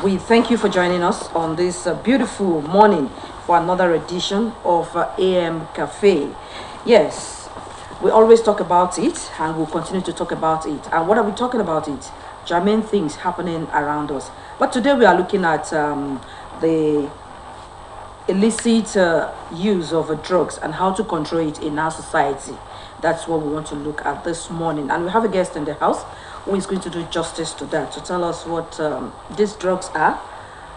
We thank you for joining us on this beautiful morning for another edition of AM Cafe. Yes, we always talk about it and we'll continue to talk about it. And what are we talking about it? Germane things happening around us. But today we are looking at the illicit use of drugs and how to control it in our society. That's what we want to look at this morning. And we have a guest in the house who is going to do justice to that, to tell us what these drugs are,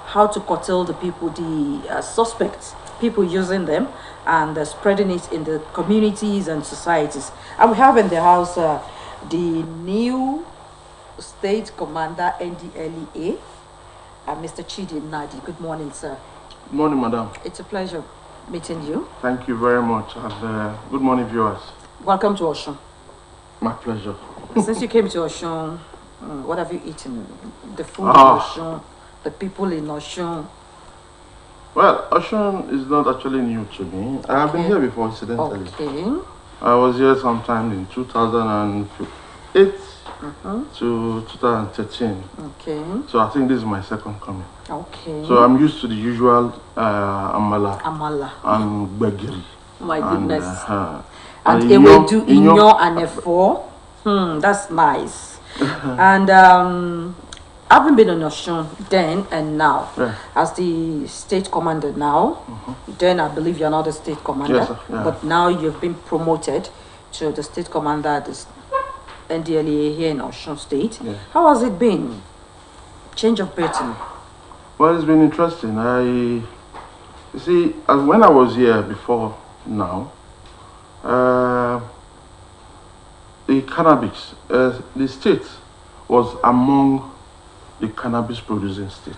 how to curtail the people, the suspects, people using them, and spreading it in the communities and societies. And we have in the house the new State Commander, NDLEA, Mr. Chidi Nadi. Good morning, sir. Good morning, madam. It's a pleasure meeting you. Thank you very much, and good morning, viewers. Welcome to Osun. My pleasure. Since you came to Osun, what have you eaten? The food in Osun, the people in Osun. Well, Osun is not actually new to me. I have been here before, incidentally. Okay. I was here sometime in 2008 to 2013. Okay. So I think this is my second coming. Okay. So I'm used to the usual amala and gbegiri. My goodness. And ewedu, inyo, and efo. That's nice. And having been on Osun then and now, as the state commander now, then I believe you're not the state commander, yes, but now you've been promoted to the state commander at the NDLEA here in Osun State. Yes. How has it been? Change of pattern. Well, it's been interesting. You see, when I was here before now, the cannabis, the state was among the cannabis producing states.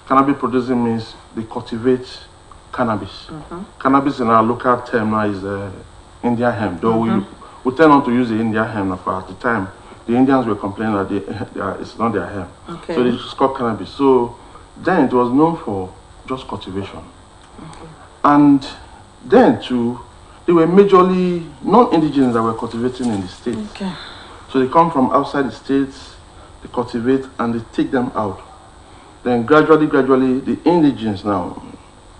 Cannabis producing means they cultivate cannabis. Cannabis in our local term now is Indian hemp, though we tend not to use the Indian hemp. At the time, the Indians were complaining that it's not their hemp. Okay. So it's called cannabis. So then it was known for just cultivation. And then too, they were majorly non-indigenous that were cultivating in the states. Okay. So they come from outside the states, they cultivate and they take them out. Then gradually, the indigenous now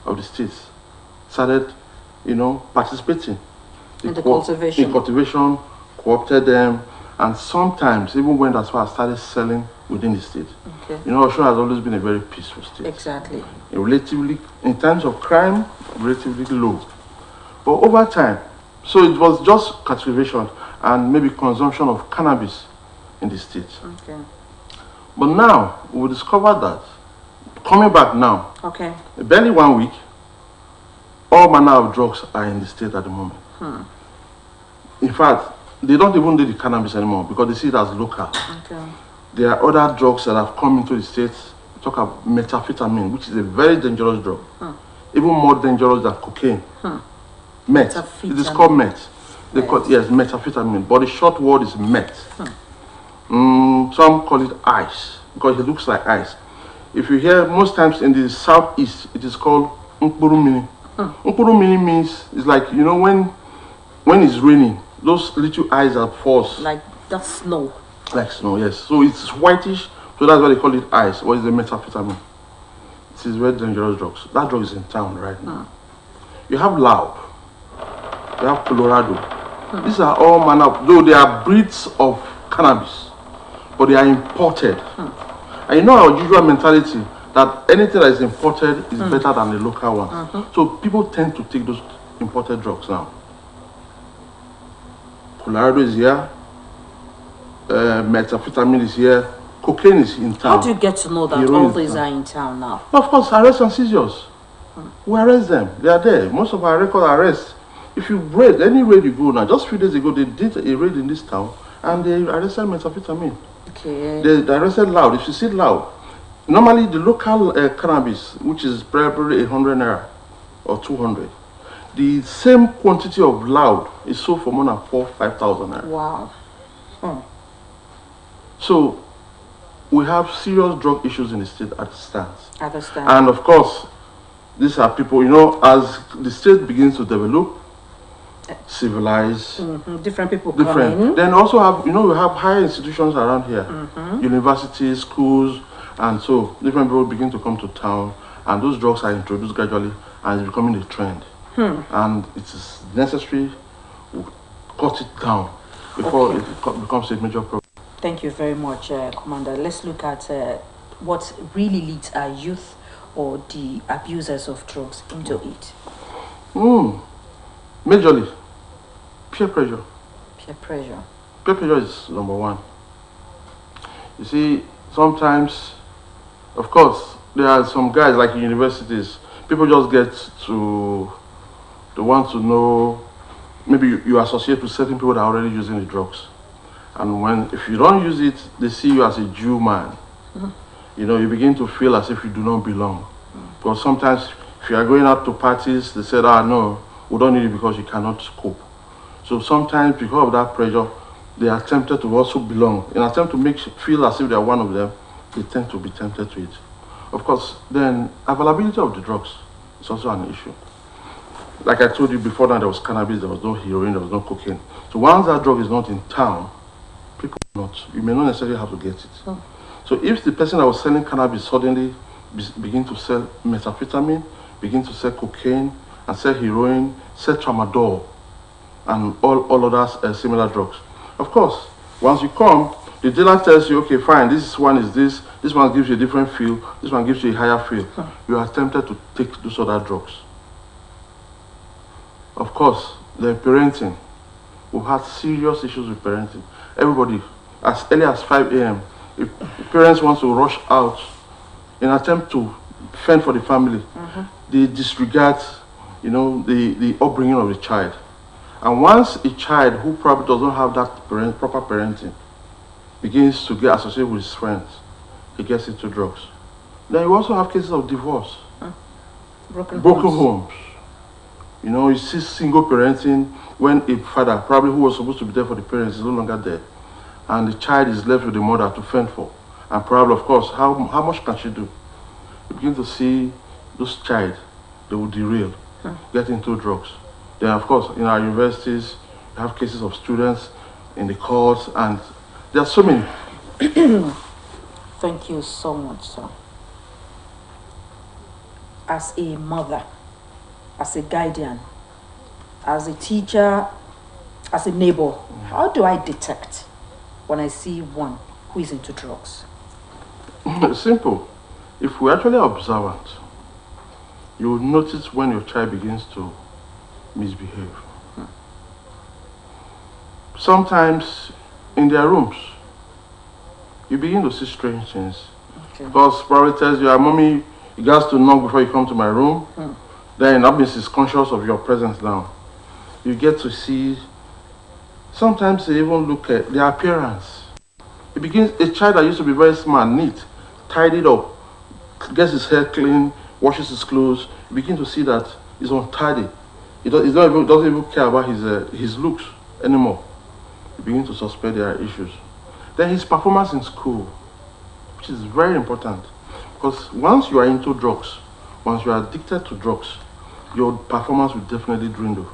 of the states started, participating in the cultivation. In cultivation, co-opted them, and sometimes even went as far as started selling within the state. Okay. Osun has always been a very peaceful state. Exactly. Relatively, in terms of crime, relatively low. But over time, so it was just cultivation and maybe consumption of cannabis in the state. Okay. But now, we discovered that, coming back now, barely 1 week, all manner of drugs are in the state at the moment. In fact, they don't even do the cannabis anymore because they see it as local. Okay. There are other drugs that have come into the states. Talk about methamphetamine, which is a very dangerous drug. Even more dangerous than cocaine. Meth. It is called meth. They call yes, methamphetamine, but the short word is meth. Some call it ice because it looks like ice. If you hear, most times in the southeast, it is called mkpurumini. Mkpurumini means it's like when it's raining, those little eyes that falls. Like that snow. Like snow, yes. So it's whitish, so that's why they call it ice. What is the methamphetamine? It is very dangerous drugs. That drug is in town right now. You have Loud. You have Colorado. These are all manner of, though they are breeds of cannabis, but they are imported. And our usual mentality that anything that is imported is better than the local one. So people tend to take those imported drugs now. Colorado is here, methamphetamine is here, cocaine is in town. How do you get to know that all these are in town now? Of course, arrest and seizures. We arrest them. They are there. Most of our record arrests. If you raid, any raid you go now, just a few days ago, they did a raid in this town and they arrested methamphetamine. Okay. They arrested Loud. If you see Loud, normally the local cannabis, which is probably 100 naira or 200, the same quantity of Loud is sold for more than 4,000-5,000 naira. Wow. So we have serious drug issues in the state at the stands. At the stand. And of course, these are people, as the state begins to develop, civilize, different people different. come in. Then also have, we have higher institutions around here, universities, schools, And so different people begin to come to town, and those drugs are introduced gradually, and it's becoming a trend. And it is necessary we cut it down before it becomes a major problem. Thank you very much, Commander. Let's look at what really leads our youth or the abusers of drugs into it. Majorly, peer pressure. Peer pressure. Peer pressure is number one. You see, sometimes, of course, there are some guys like in universities, people just get to, they want to know, maybe you associate with certain people that are already using the drugs. And if you don't use it, they see you as a Jew man. You know, you begin to feel as if you do not belong. Because sometimes if you are going out to parties, they say, no, we don't need it because you cannot cope. So sometimes because of that pressure, they are tempted to also belong. In an attempt to make feel as if they are one of them, they tend to be tempted to it. Of course, then availability of the drugs is also an issue. Like I told you before, that there was cannabis, there was no heroin, there was no cocaine. So once that drug is not in town, people will not. You may not necessarily have to get it. So if the person that was selling cannabis suddenly begin to sell methamphetamine, begin to sell cocaine, and sell heroin, sell tramadol, and all other similar drugs. Of course, once you come, the dealer tells you, okay, fine, this one is this one gives you a different feel, this one gives you a higher feel. You are tempted to take those other drugs. Of course, the parenting. We've had serious issues with parenting. Everybody, as early as 5 a.m., if parents want to rush out in an attempt to fend for the family, they disregard, the upbringing of the child. And once a child who probably does not have that proper parenting begins to get associated with his friends, he gets into drugs. Then you also have cases of divorce, broken homes. You see single parenting when a father, probably who was supposed to be there for the parents, is no longer there. And the child is left with the mother to fend for. And probably, of course, how much can she do? You begin to see those child, they will derail, get into drugs. Then, of course, in our universities, we have cases of students in the courts, and there are so many. Thank you so much, sir. As a mother, as a guardian, as a teacher, as a neighbor, how do I detect when I see one who is into drugs? It's simple. If we're actually observant, you will notice when your child begins to misbehave. Sometimes in their rooms, you begin to see strange things. Because probably tells you, mommy, you got to knock before you come to my room. Then that means he's conscious of your presence now. You get to see, sometimes they even look at their appearance. It begins, a child that used to be very smart, neat, tidied up, gets his hair clean, washes his clothes, you begin to see that he's untidy. He doesn't even care about his looks anymore. You begin to suspect there are issues. Then his performance in school, which is very important. Because once you are into drugs, once you are addicted to drugs, your performance will definitely dwindle.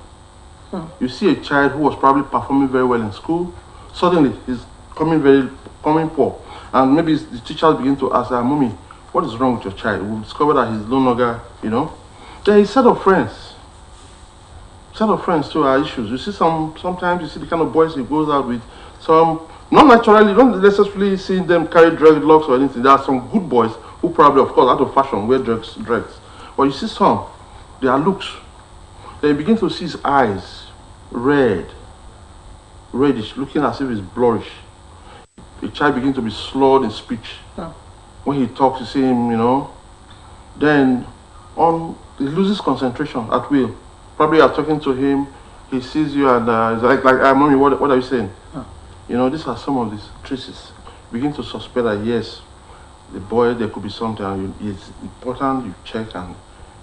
You see a child who was probably performing very well in school, suddenly he's coming poor. And maybe the teachers begin to ask her, mommy, what is wrong with your child? We'll discover that he's no longer, Then his set of friends too are issues. You see sometimes you see the kind of boys he goes out with, some, not naturally, you don't necessarily see them carry dreadlocks or anything. There are some good boys who probably, of course, out of fashion, wear dreads. But you see some, their looks, then you begin to see his eyes, reddish, looking as if it's blurrish. The child begins to be slurred in speech. When he talks, you see him, then he loses concentration at will. Probably you're talking to him, he sees you and he's like, mommy, what are you saying? These are some of these traces. Begin to suspect that yes, the boy, there could be something, and it's important you check and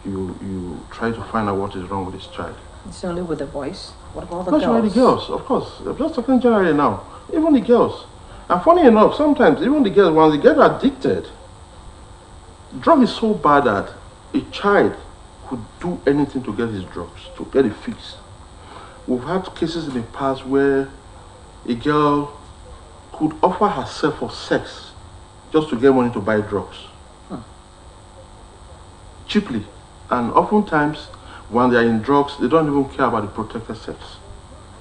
you try to find out what is wrong with this child. It's only with the boys. What about the girls? Not only the girls, of course. I'm just talking generally now. Even the girls. And funny enough, sometimes even the girls, once they get addicted, drug is so bad that a child could do anything to get his drugs, to get a fix. We've had cases in the past where a girl could offer herself for sex just to get money to buy drugs. Cheaply. And oftentimes, when they are in drugs, they don't even care about the protected sex.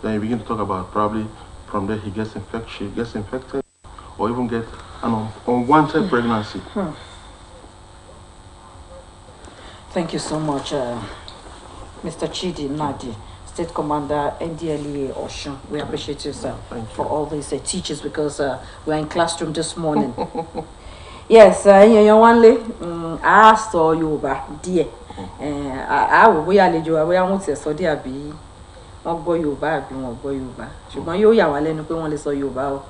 Then you begin to talk about probably from there he gets infected, she gets infected, or even get an unwanted pregnancy. Thank you so much, Mr. Chidi Nadi, State Commander, NDLEA Osun. We appreciate you, sir, for all these teachers, because we're in classroom this morning. Yes, I saw you back, dear. I will be a little away. I want to study a bee. Wọ́n gbọ́ Yorùbá àbí wọ́n gbọ́ Yorùbá, ṣùgbọ́n yóò yà wá lẹ́nu pé wọ́n lè sọ Yorùbá o.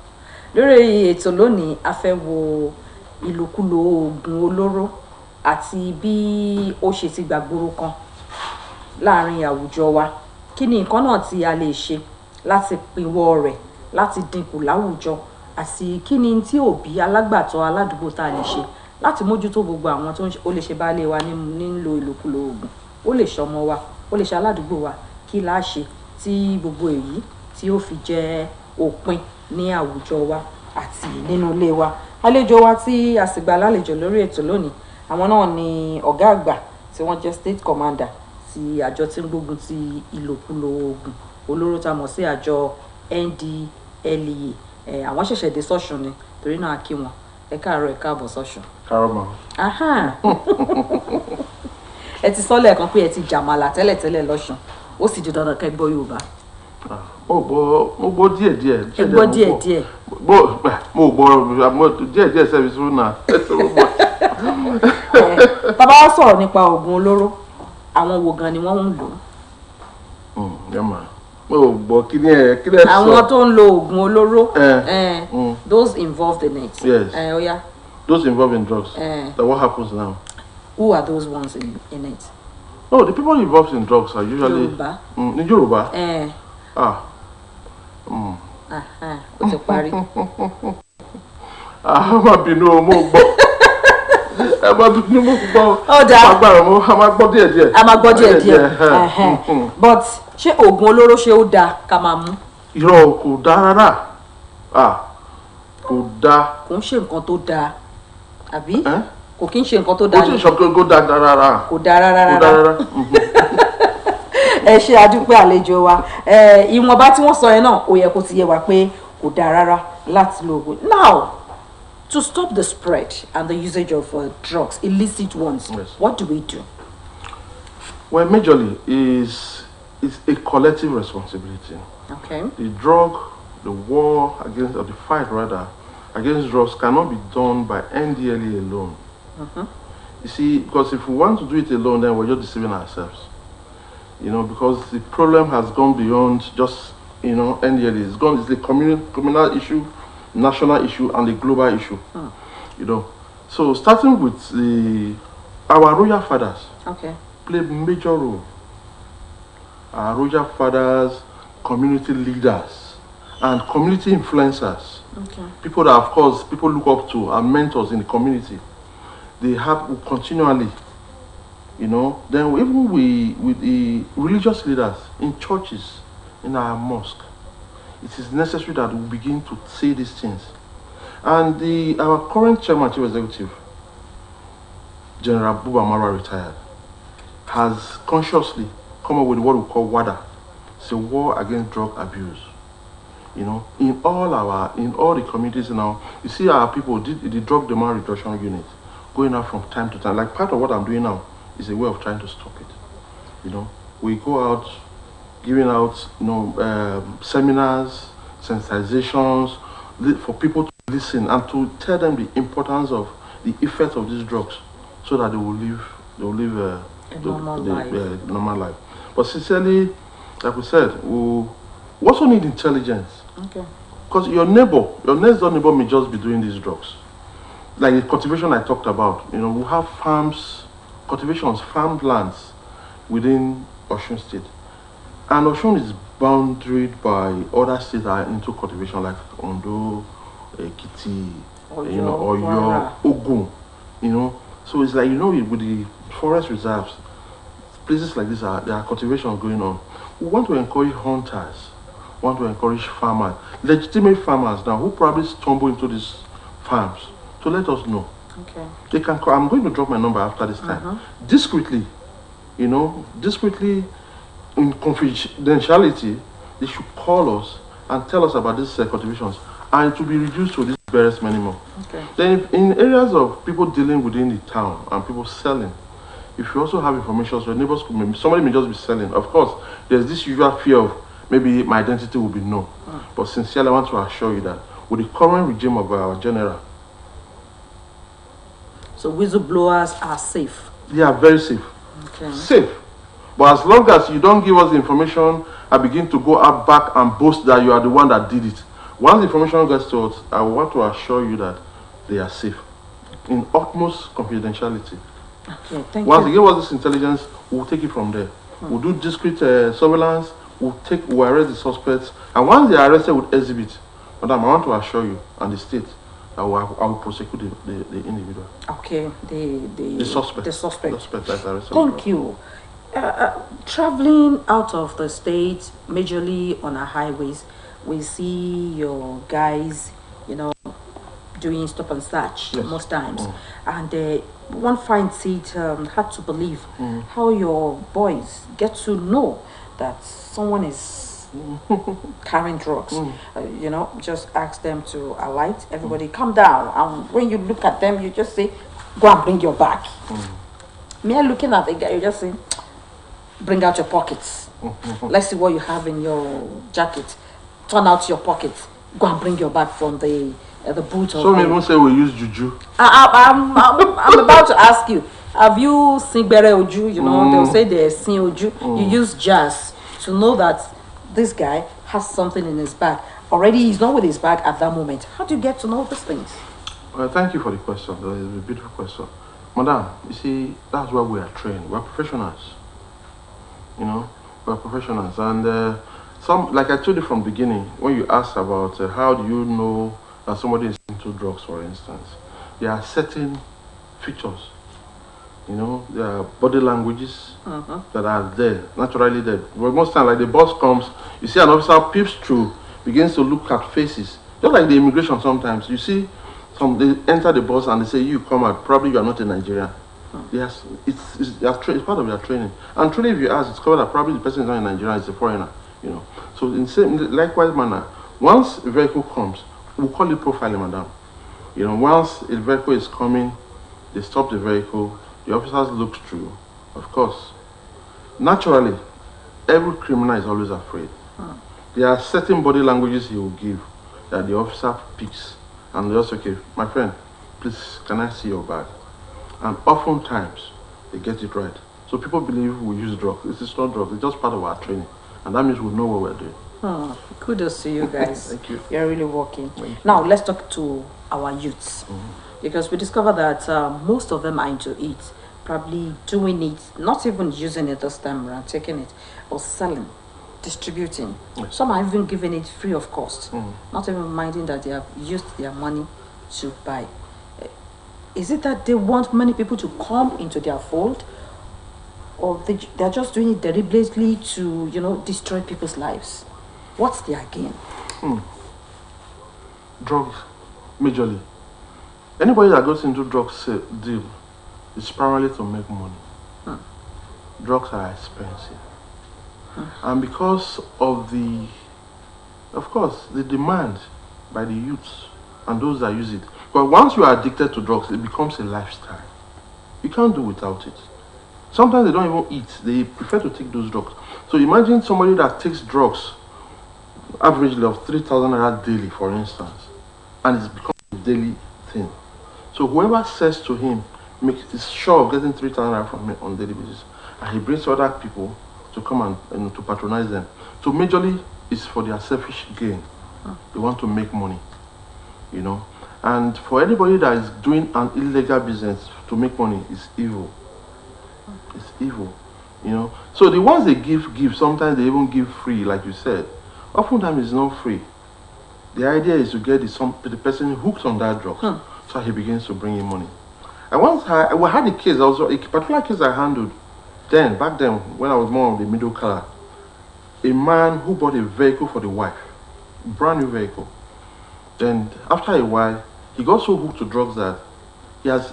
Lórí ètò lónìí a fẹ́ wo ìlòkulò oògùn olóró àti bí ó ṣe ti gbàgbóró kan láàrin àwùjọ wa. Kí ni nǹkan náà tí a lè ṣe láti pinwọ́ rẹ̀, láti dínkù láwùjọ, àti kí ni tí òbí alágbàtọ́ aládùúgbò tá a lè ṣe láti mójútó gbogbo àwọn tó ó lè ṣe baálé wa nílò ìlòkulò oògùn, ó lè ṣọmọ wa, ó lè ṣe aládùúgbò wa, kí la ṣe tí gbogbo èyí tí ó fi jẹ́ òpin ní àwùjọ wa àti nínú ilé wa. Àlejò wa tí a sì gbà lálejò lórí ètò lónìí, àwọn náà ni ọ̀gá àgbà tí wọ́n jẹ́ State Commander ti àjọ tí ń gbógun ti ìlòkulò oògùn olóró tá a mọ̀ sí àjọ NDLEA. Àwọn ṣẹ̀ṣẹ̀ dé sọ́ṣun ni, torí náà kí wọn. Ẹ káàárọ̀, ẹ káàbọ̀ sọ́ṣun. Káàárọ̀ ma. Ẹ ti sọ lẹ́ẹ̀kan pé ẹ ti jàmàlà tẹ́lẹ̀tẹ́lẹ̀ lọ́ṣun, ó sì di dandan kẹ́ gbọ́ Yorùbá. Mo gbọ́ díẹ̀díẹ̀. Ẹ gbọ́ díẹ̀díẹ̀. Mo gbọ́ díẹ̀díẹ̀ sẹ́bi sínú náà. Bàbá wa sọ̀rọ̀ nípa oògùn olóró, àwọn wo gan ni wọ́n ń lò? Mo gbọ́ kí ni sọ. Àwọn tó ń lo oògùn olóró, those involved in it. Yes. Oh yeah. Those involved in drugs. Then what happens now? Who are those ones in it? Oh, the people involved in drugs are usually Yoruba. In Yoruba. Ó ti parí. Má bínú mo gbọ́. Ẹ má bínú mo gbọ́. Ó dáa. Agbára mo a máa gbọ́ díẹ̀díẹ̀. A máa gbọ́ díẹ̀díẹ̀. But ṣé oògùn olóró ṣé ó dáa ká máa mú? Irọ́ kò dáa rárá. Kò dáa. Kò ń ṣe nǹkan tó dáa. Àbí? Kò kí ń ṣe nǹkan tó dáa. Kò sí ìṣọ̀kan kò dáa rárá. Kò dáa rárá. Ẹ ṣe àdúpẹ́ àlejò wa. Ìwọ̀nba tí wọ́n sọ yẹn náà ó yẹ kó ti yé wa pé kò dáa rárá láti lo oògùn. Now, to stop the spread and the usage of drugs, illicit ones, yes. What do we do? Well, majorly is a collective responsibility. Okay. The war against, or the fight rather, against drugs cannot be done by NDLEA alone. You see, because if we want to do it alone, then we're just deceiving ourselves. Because the problem has gone beyond just, NDLEA. It's a communal issue, national issue, and a global issue. So starting with our royal fathers, play major role. Our royal fathers, community leaders, and community influencers. People that, of course, people look up to, are mentors in the community. They have continually, then even with the religious leaders in churches, in our mosque, it is necessary that we begin to say these things. And our current chairman, chief executive, General Buba Mara, retired, has consciously come up with what we call WADA. It's a war against drug abuse. In all the communities now, you see our people did the drug demand reduction unit going out from time to time. Like part of what I'm doing now is a way of trying to stop it. We go out giving out seminars, sensitizations for people to listen and to tell them the importance of the effect of these drugs, so that they will live a normal life. But sincerely, like we said, we also need intelligence. Because your next door neighbor may just be doing these drugs. Like the cultivation I talked about, we have cultivations, farmed lands within Osun State. And Osun is boundaried by other states that are into cultivation, like Ondo, Ekiti, Oyo, Ogun, So it's like, with the forest reserves, places like this, there are cultivations going on. We want to encourage hunters, we want to encourage farmers, legitimate farmers now, who probably stumble into these farms to let us know. Okay. They can call. I'm going to drop my number after this time. Discreetly, discreetly, in confidentiality, they should call us and tell us about these cultivations, and it will be reduced to this barest minimum. Okay. Then in areas of people dealing within the town and people selling, if you also have information, so neighbors, somebody may just be selling. Of course, there's this usual fear of maybe my identity will be known. But sincerely, I want to assure you that with the current regime of our general, so whistleblowers are safe. they are very safe. Okay. Safe. But as long as you don't give us the information and begin to go out back and boast that you are the one that did it, once the information gets to us, I want to assure you that they are safe in utmost confidentiality. Okay, thank Once you. they give us this intelligence, we'll take it from there. We'll do discreet surveillance, we'll arrest the suspects, and once they are arrested with exhibit, madam, I want to assure you and the state that I will prosecute the individual. Okay, the suspect. The suspect. That's arrested. Thank you. Traveling out of the state, majorly on our highways, we see your guys, doing stop and search most times, and one finds it hard to believe how your boys get to know that someone is carrying drugs. Just ask them to alight. Everybody, calm down. And when you look at them, you just say, "Go and bring your bag." Me looking at the guy, you just say, "Bring out your pockets. Let's see what you have in your jacket. Turn out your pockets. Go and bring your bag from the boot." Some even say we use juju. I'm about to ask you, have you seen Bere Oju? They'll say they seen Oju. You use jazz to know that this guy has something in his bag. Already he's not with his bag at that moment. How do you get to know these things? Well, thank you for the question. It's a beautiful question. Madam, you see, that's why we are trained. We're professionals. We're professionals. And like I told you from the beginning, when you asked about how do you know that somebody is into drugs, for instance, there are certain features, there are body languages that are there, naturally there. But most times, like the bus comes, you see an officer peeps through, begins to look at faces. Just like the immigration sometimes, you see, they enter the bus and they say, "You come out, probably you are not a Nigerian." Yes, it's part of their training. And truly, if you ask, it's covered that probably the person is not a Nigerian, it's a foreigner, So in same likewise manner, once a vehicle comes, we'll call it profiling, madam. Once a vehicle is coming, they stop the vehicle, the officers look through. Of course, naturally, every criminal is always afraid. There are certain body languages he will give that the officer picks, and they also, "Okay, my friend, please, can I see your bag?" And oftentimes, they get it right. So people believe we use drugs. It's not drugs, it's just part of our training. And that means we know what we're doing. Kudos to you guys. Thank you. You're really working. Now, let's talk to our youths. Because we discovered that most of them are into it. Probably doing it, not even using it this time around, taking it, or selling, distributing. Some are even giving it free of cost. Not even minding that they have used their money to buy. Is it that they want many people to come into their fold, or they're just doing it deliberately to, destroy people's lives? What's their gain? Drugs, majorly. Anybody that goes into drugs deal is primarily to make money. Drugs are expensive. And because of the demand by the youths and those that use it. But once you are addicted to drugs, it becomes a lifestyle. You can't do without it. Sometimes they don't even eat. They prefer to take those drugs. So imagine somebody that takes drugs, averagely of 3,000 naira daily, for instance, and it's become a daily thing. So whoever says to him, is sure of getting 3,000 naira from him on a daily basis, and he brings other people to come and to patronize them. So majorly, it's for their selfish gain. They want to make money, And for anybody that is doing an illegal business to make money, it's evil. It's evil, So the ones they give, sometimes they even give free, like you said. Oftentimes it's not free. The idea is to get the person hooked on that drug, so he begins to bring in money. I had a case, also a particular case I handled back then, when I was more of the middle color. A man who bought a vehicle for the wife, brand new vehicle. Then after a while, He got so hooked to drugs that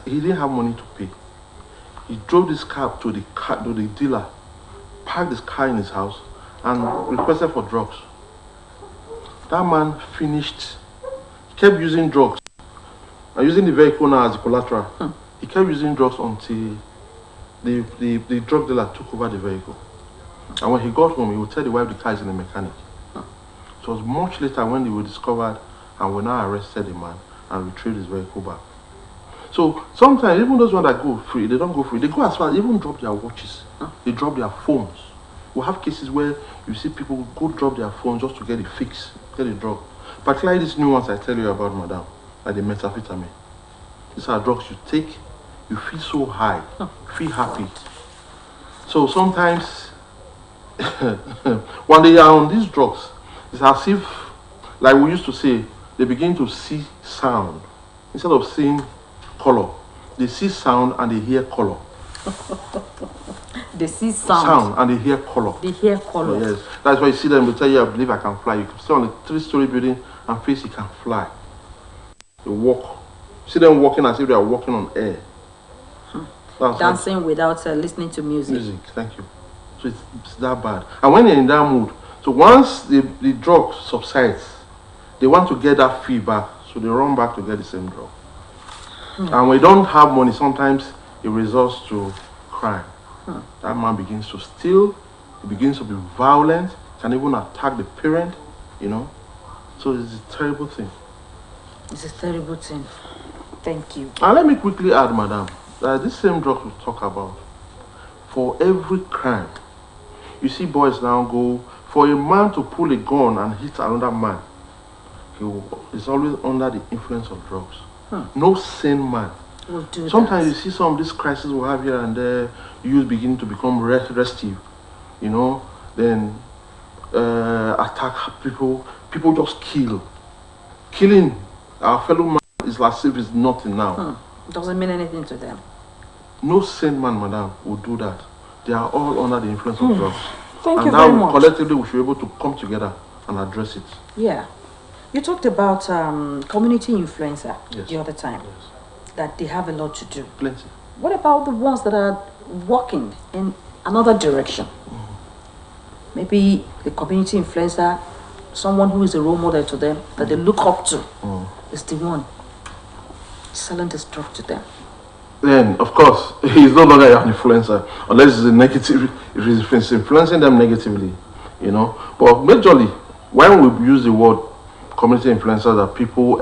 he didn't have money to pay. He drove this cab to the dealer, parked his car in his house, and requested for drugs. That man finished. He kept using drugs. And using the vehicle now as a collateral. He kept using drugs until the drug dealer took over the vehicle. And when he got home, he would tell the wife the car is in the mechanic. It was much later when they were discovered and we now arrested the man and retrieved his vehicle back. So sometimes even those ones that go free, they don't go free. They go as far as even drop their watches. They drop their phones. We have cases where you see people go drop their phones just to get a fix, get a drug. Particularly these new ones I tell you about, madam, like the methamphetamine. These are drugs you take, you feel so high, you feel happy. So sometimes when they are on these drugs, it's as if, like we used to say, they begin to see sound. Instead of seeing color, they see sound and they hear color. They see sound and they hear color. They hear color. So yes, that's why you see them. They tell you, I believe I can fly. You can stay on a 3-story building and face you can fly. They walk. See them walking as if they are walking on air. Dancing without listening to music. Music, thank you. So it's that bad. And when you're in that mood, so once the drug subsides, they want to get that feedback, so they run back to get the same drug. And when you don't have money, sometimes it results to crime. That man begins to steal, he begins to be violent, can even attack the parent, you know. So it's a terrible thing. It's a terrible thing. Thank you. And let me quickly add, madam, that this same drug we talk about, for every crime, you see boys now go, for a man to pull a gun and hit another man, he is always under the influence of drugs. No sane man will do Sometimes that. You see some of these crises we have here and there, youth begin to become restive, you know, then attack people just kill. Killing our fellow man is as if it's nothing now. Doesn't mean anything to them. No sane man, madam, will do that. They are all under the influence of drugs. Thank you very much. Collectively we should be able to come together and address it. Yeah. You talked about community influencer the other time. Yes. That they have a lot to do. Plenty. What about the ones that are walking in another direction? Maybe the community influencer, someone who is a role model to them, that they look up to, is the one selling this drug to them. Then, of course, he's no longer an influencer, unless it's a negative, if he's influencing them negatively, you know. But majorly, when we use the word community influencer, that people,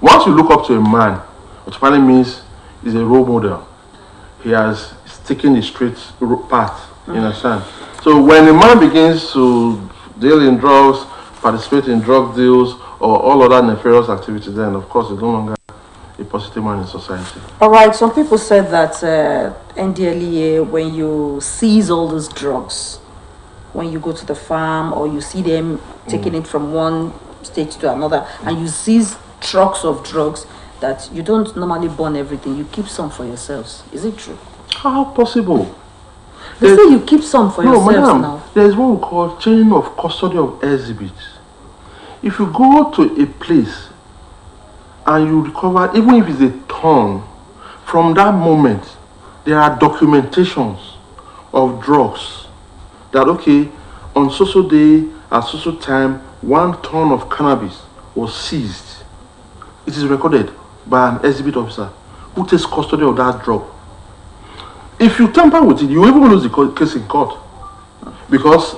once you look up to a man, it finally means he's a role model. He's taken the straight path, you understand? So when a man begins to deal in drugs, participate in drug deals, or all other nefarious activities, then of course he's no longer a positive man in society. All right, some people said that NDLEA, when you seize all those drugs, when you go to the farm or you see them taking it from one state to another, and you seize trucks of drugs, that you don't normally burn everything, you keep some for yourselves. Is it true? How possible? They say you keep some for yourselves madam, now. There is what we call chain of custody of exhibits. If you go to a place and you recover, even if it's a ton, from that moment, there are documentations of drugs that, okay, on social day, at social time, 1 ton of cannabis was seized. It is recorded by an exhibit officer who takes custody of that drug. If you tamper with it, you even lose the case in court. Because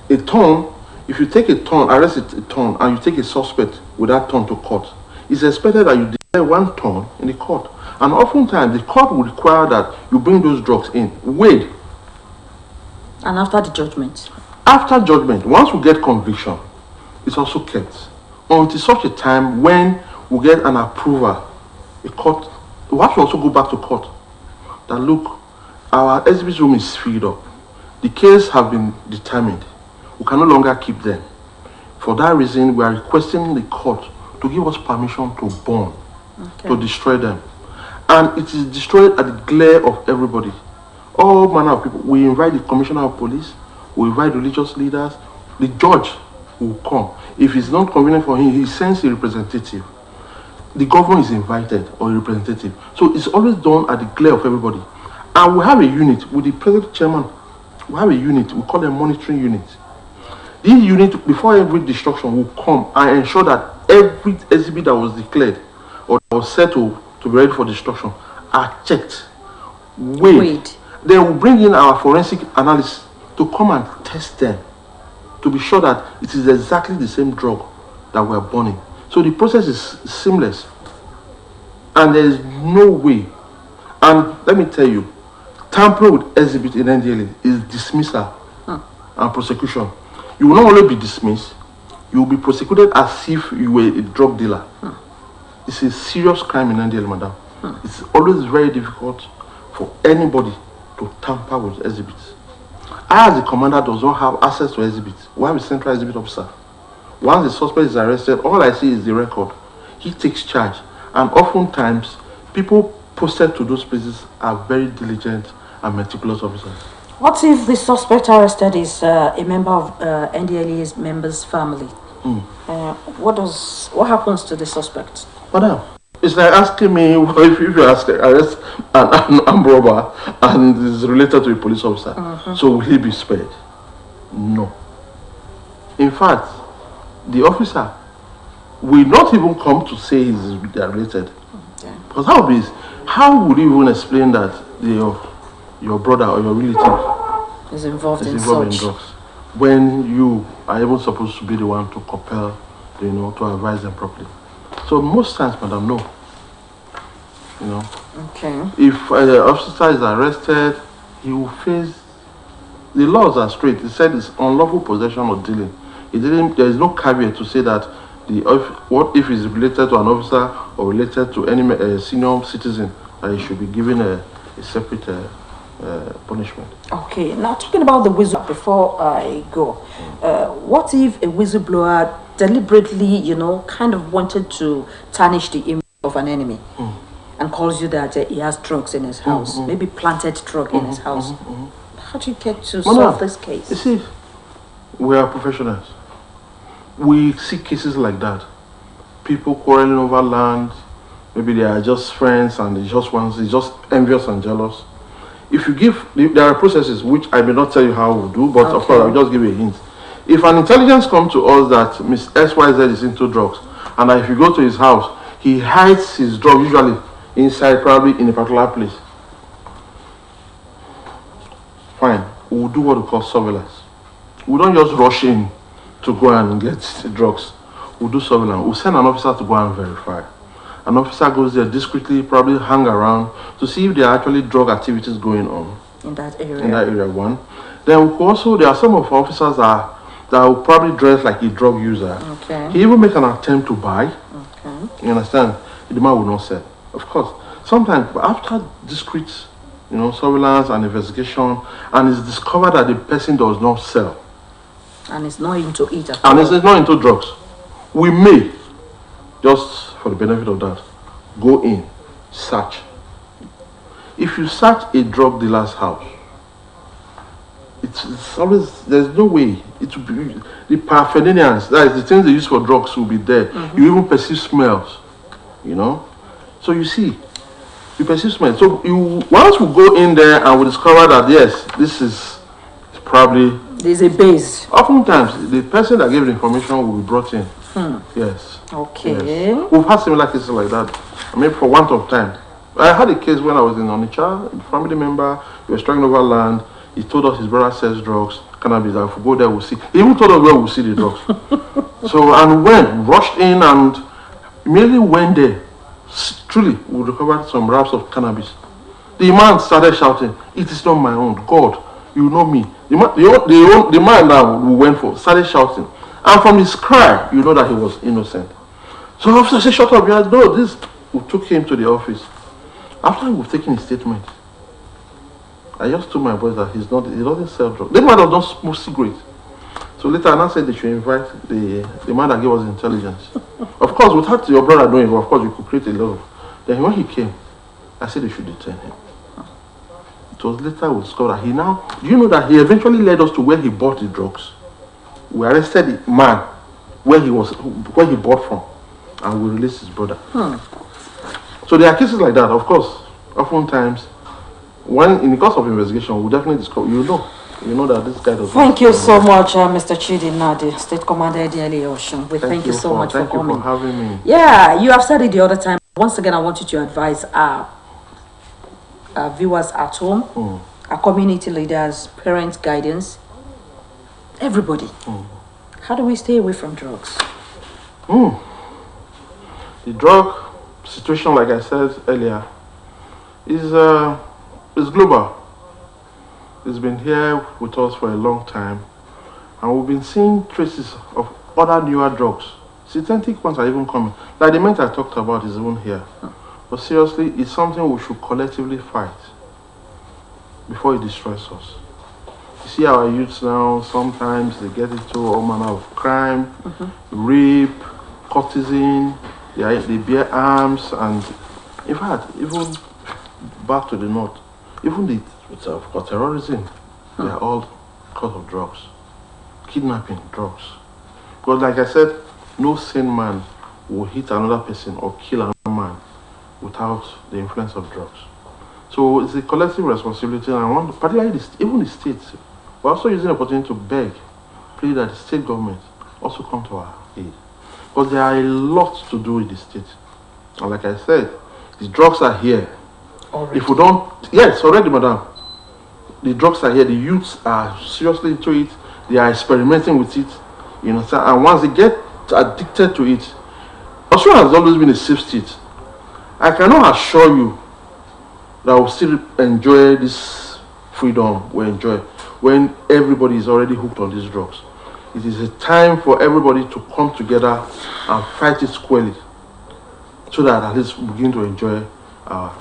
a ton, if you take a ton, arrest a ton, and you take a suspect with that ton to court, it's expected that you declare 1 ton in the court. And oftentimes, the court will require that you bring those drugs in, weighed. And after the judgment? After judgment, once we get conviction, it's also kept. Until such a time when we get an approval, a court, we have to also go back to court. That look, our exhibit room is filled up. The case have been determined. We can no longer keep them. For that reason, we are requesting the court to give us permission to burn, to destroy them. And it is destroyed at the glare of everybody. All manner of people. We invite the commissioner of police, we invite religious leaders, the judge will come. If it's not convenient for him, he sends a representative. the governor is invited or a representative. So it's always done at the glare of everybody. And we have a unit with the president chairman. We have a unit, we call them monitoring unit. This unit, before every destruction, will come and ensure that every exhibit that was declared or that was set to be ready for destruction are checked, weighed. They will bring in our forensic analysts to come and test them to be sure that it is exactly the same drug that we are burning. So the process is seamless and there is no way. And let me tell you, tampering with exhibit in NDLA is dismissal and prosecution. You will not only be dismissed, you will be prosecuted as if you were a drug dealer. It's a serious crime in NDLA, madam. It's always very difficult for anybody to tamper with exhibits. I, as the commander, does not have access to exhibits. We have a central exhibit officer. Once the suspect is arrested, all I see is the record. He takes charge. And oftentimes, people posted to those places are very diligent and meticulous officers. What if the suspect arrested is a member of NDLEA's member's family? What happens to the suspect? Madam, it's like asking me if you arrest an armed robber and is related to a police officer, so will he be spared? No. In fact, the officer will not even come to say they are related. Because how would you even explain that your brother or your relative is involved in drugs when you are even supposed to be the one to compel, to advise them properly? So most times, madam, no. Okay. If the officer is arrested, he will face the laws are straight. It said it's unlawful possession or dealing. There is no caveat to say that what if he's related to an officer or related to any senior citizen, that he should be given a separate punishment. Okay, now talking about the whistle before I go, what if a whistleblower deliberately, kind of wanted to tarnish the image of an enemy and calls you that he has drugs in his house, maybe planted drug in his house? How do you get to solve this case? You see, we are professionals. We see cases like that. People quarreling over land, maybe they are just friends and they just envious and jealous. If you there are processes which I may not tell you how we do, but of course I'll just give you a hint. If an intelligence comes to us that Miss XYZ is into drugs, and if you go to his house, he hides his drug usually inside, probably in a particular place. Fine, we'll do what we call surveillance. We don't just rush in to go and get the drugs. We'll do surveillance. We'll send an officer to go and verify. An officer goes there discreetly, probably hang around to see if there are actually drug activities going on in that area. One. Then also there are some of our officers that will probably dress like a drug user. Okay. He even make an attempt to buy. Okay. You understand? The man will not sell. Of course. Sometimes after discreet, surveillance and investigation, and it's discovered that the person does not sell. And it's not into it at all. And it's not into drugs. We may, just for the benefit of that, go in, search. If you search a drug dealer's house, it's always, there's no way it will be, the paraphernalia, that is the things they use for drugs, will be there. You even perceive smells, So you see, you perceive smells. So once we go in there and we discover that yes, this is probably, there's a base. Oftentimes, the person that gave the information will be brought in. Yes. Okay. Yes. We've had similar cases like that. For want of time. I had a case when I was in Onitsha, a family member, he was struggling over land. He told us his brother sells drugs, cannabis, that if we go there, we'll see. He even told us where we'll see the drugs. Rushed in and immediately went there. Truly, we recovered some wraps of cannabis. The man started shouting, "It is not my own. God, you know me." The man now we went for started shouting, and from his cry, you know that he was innocent. So officer said, "Shut up!" We took him to the office. After we've taken his statement, I just told my boys that he doesn't sell drugs. The man does not smoke cigarettes. So later, I said they should invite the man that gave us intelligence. Of course, without your brother knowing, of course, you could create a lot of. Then when he came, I said they should detain him. It was later we discovered that do you know that he eventually led us to where he bought the drugs? We arrested the man where he bought from. and will release his brother. So there are cases like that, of course. Oftentimes, when in the course of investigation, we'll definitely discover. You know that this guy does. Thank you so much, Mr. Chidi Nadi, State Commander Ediele Ocean. We thank you so much for coming. Thank you for having me. Yeah, you have said it the other time. Once again, I want you to advise our viewers at home, our community leaders, parents, guidance, everybody. How do we stay away from drugs? The drug situation, like I said earlier, is global. It's been here with us for a long time, and we've been seeing traces of other newer drugs. Synthetic ones are even coming. Like the meth I talked about is even here. But seriously, it's something we should collectively fight before it destroys us. You see our youths now, sometimes they get into all manner of crime, rape, courtesan, they bear arms, and in fact, even back to the north, even for terrorism, they are all cause of drugs. Kidnapping, drugs. Because like I said, no sane man will hit another person or kill another man without the influence of drugs. So it's a collective responsibility, and I want, particularly even the states, we're also using the opportunity to beg, plead that the state government also come to our aid. Because there are a lot to do with the state. And like I said, the drugs are here. Already. If we don't, yes, already, madam. The drugs are here, the youths are seriously into it, they are experimenting with it, you know, and once they get addicted to it, Australia has always been a safe state. I cannot assure you that we'll still enjoy this freedom we enjoy when everybody is already hooked on these drugs. It is a time for everybody to come together and fight it squarely, so that at least we begin to enjoy our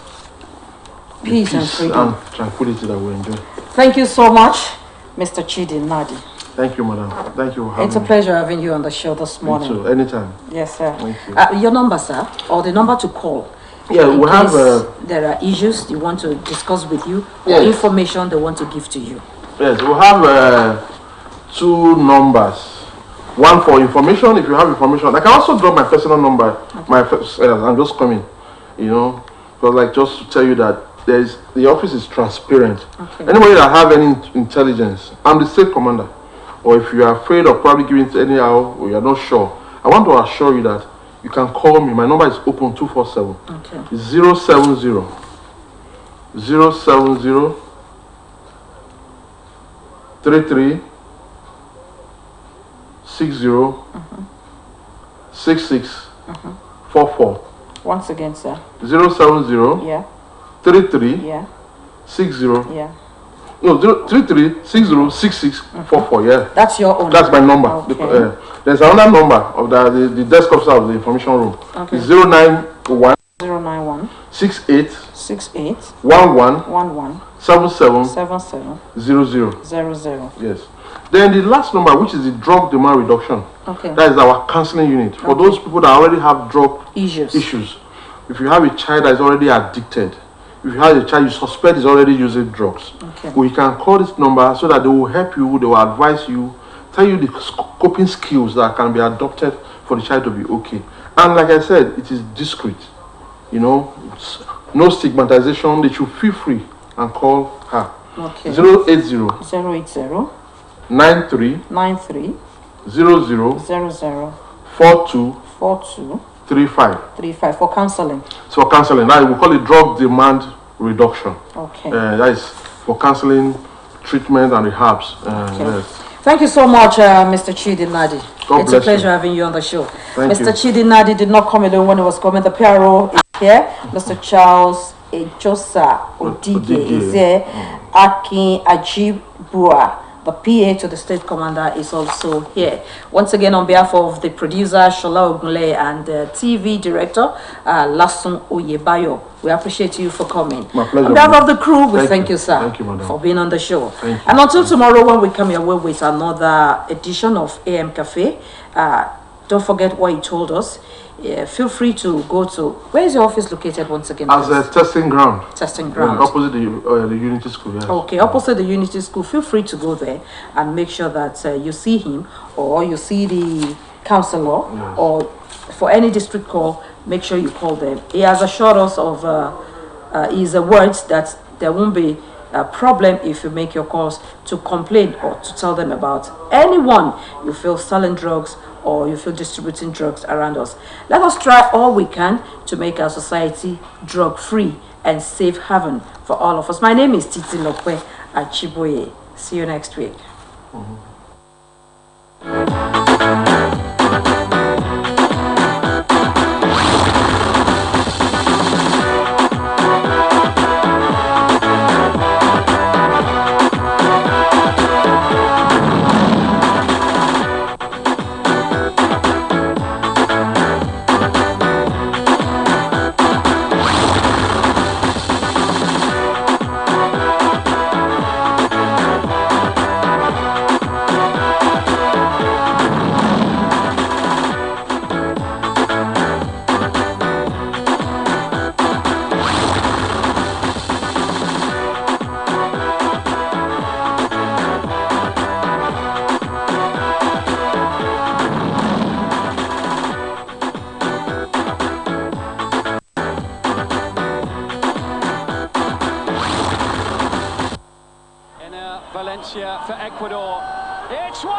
peace and tranquility that we enjoy. Thank you so much, Mr. Chidi Nadi. Thank you, madam. Thank you for having me. It's a pleasure having you on the show this morning. Me too. Anytime. Yes, sir. Thank you. Your number, sir, or the number to call. Yeah, we have. There are issues you want to discuss with you, or information they want to give to you. Yes, we have two numbers. One for information. If you have information, I can also drop my personal number. Okay. I'm just coming, you know, because like just to tell you that the office is transparent. Okay. Anybody that have any intelligence, I'm the state commander. Or if you are afraid of probably giving it anyhow, or you are not sure, I want to assure you that you can call me. My number is open 247. Okay. It's 070 33 60 66 44. Once again, sir. 070 yeah 33 yeah 60 yeah no 33 60 66 44. Yeah, that's your own. That's my number. Okay. There's another number of the desk officer of the information room. Okay. It's 091 68 11 77 00. Yes. Then the last number, which is the drug demand reduction. Okay. That is our counseling unit for those people that already have drug issues. If you have a child that is already addicted, if you have a child you suspect is already using drugs, we can call this number so that they will help you, they will advise you, tell you the coping skills that can be adopted for the child to be okay. And like I said, it is discreet. You know, no stigmatization. They should feel free and call her. Okay. 080 93 00 42 35 for counseling. So counseling, now we call it drug demand reduction. Okay. That is for counseling, treatment, and rehabs. Yes. Thank you so much, Mr. Chidi Nadi. It's a pleasure having you on the show. Thank you. Mr. Chidi Nadi did not come alone when he was coming. The PRO is here. Mr. Charles Ejosa Odige is here. Akin Ajibua, the PA to the state commander, is also here. Once again, on behalf of the producer Shola Ogunle and the TV director Lasun Oyebayo, we appreciate you for coming. My pleasure. On behalf of the crew, we thank you, sir, thank you, madam, for being on the show. Thank you. And until tomorrow, when we come your way with another edition of AM Cafe, don't forget what he told us. Feel free to go to, where is your office located once again? As a testing ground. Testing ground. Opposite the Unity School, yes. Okay, opposite the Unity School. Feel free to go there and make sure that you see him or you see the counselor, or for any district call, make sure you call them. He has assured us of his words that there won't be a problem if you make your calls to complain or to tell them about anyone you feel selling drugs or you feel distributing drugs around us. Let us try all we can to make our society drug-free and safe haven for all of us. My name is Titi Lokwe Achiboye. See you next week. Valencia for Ecuador. It's one.